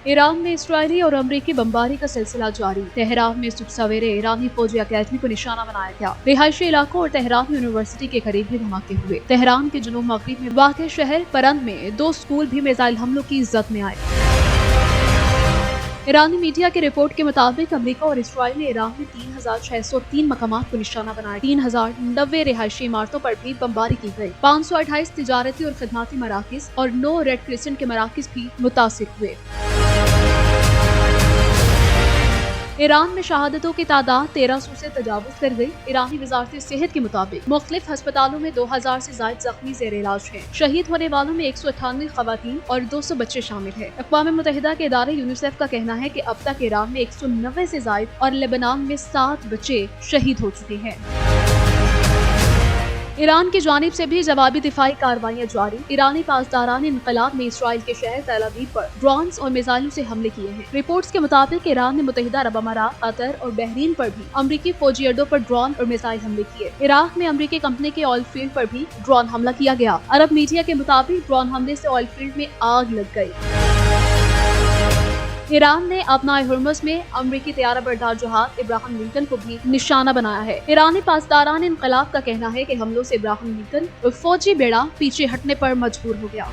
Iran में Israeli और अमरीकी बमबारी का सिलसिला जारी। तेहरान में सुबह सवेरे ईरानी फौजी अकेडमी को निशाना बनाया गया। रिहायशी इलाकों और तेहरान यूनिवर्सिटी के करीब भी धमाके हुए। तेहरान के जुनूब मगरिब में वाक़ शहर परंद में 2 स्कूल भी मिसाइल हमलों की जद में आए। ईरानी मीडिया की रिपोर्ट के मुताबिक अमेरिका और इसराइल ने ईरान में 3603 मकामात को निशाना बनाया। 3090 रिहायशी इमारतों पर भी बमबारी की गई। 528 तिजारती और खिदमती मराकिज और 9 रेड क्रिसेंट के मराकिज भी मुतासिर हुए। ईरान में शहादतों की तादाद 1300 से तजावुज कर गई। ईरानी वजारत सेहत के मुताबिक मुख्तलिफ अस्पतालों में 2000 से ज्यादा जख्मी ज़ेर इलाज हैं। शहीद होने वालों में 198 खवातीन और 200 बच्चे शामिल हैं। अक़वाम मुत्तहिदा के इदारे यूनिसेफ का कहना है कि अब तक ईरान में 190 से ज्यादा और लेबनान में 7 बच्चे शहीद हो चुके हैं। ईरान की जानिब से भी जवाबी दिफाई कार्रवाइयां जारी। ईरानी पासदारान इनकलाब ने इसराइल के शहर तेल अवीव पर ड्रोन्स और मिसाइलों से हमले किए हैं। रिपोर्ट्स के मुताबिक ईरान ने मुत्तहिदा अरब अमारात, कतर और बहरीन पर भी अमरीकी फौजी अड्डों पर ड्रोन और मिसाइल हमले किए। इराक में अमरीकी कंपनी के ऑयल फील्ड पर भी ड्रोन हमला किया गया। अरब मीडिया के मुताबिक ड्रोन हमले से ऑयल फील्ड में आग लग गई। ईरान ने अपना हुर्मुज़ में अमरीकी तैयारा बरदार जहाज इब्राहिम लिंकन को भी निशाना बनाया है। ईरानी पासदारान इनकलाब का कहना है कि हमलों से इब्राहिम लिंकन और फौजी बेड़ा पीछे हटने पर मजबूर हो गया।